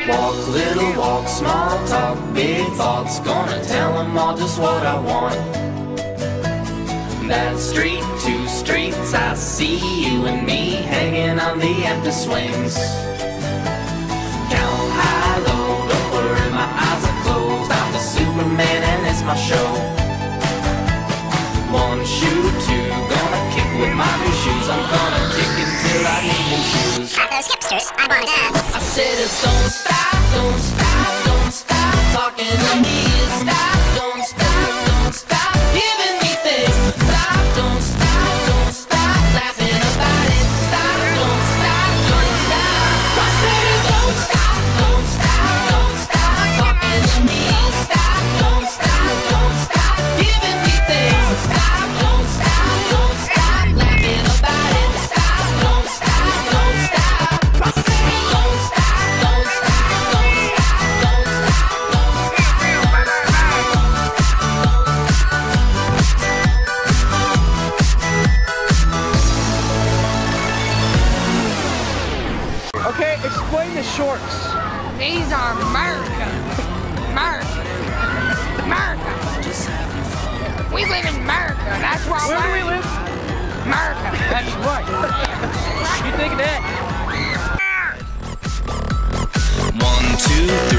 Walk, little walk, small talk, big thoughts. Gonna tell them all just what I want. That street, two streets, I see you and me hanging on the empty swings. Count high, low, don't worry, my eyes are closed. I'm the Superman and it's my show. One shoe, two, gonna kick with my new shoes. I'm gonna kick until I need new shoes. At those hipsters, I wanna dance. I said don't stop, don't stop, don't stop talking to me. Stop, don't stop giving me things. Stop, don't stop laughing about it. Stop, don't stop. I said don't stop, don't stop talking to me. Stop, don't stop giving me things. Stop, don't stop laughing about it. Stop, don't stop. I said don't stop, don't stop. Okay, explain the shorts. These are America. We live in America. That's why. Where do we live? America. That's right. You think of that? 1, 2, 3.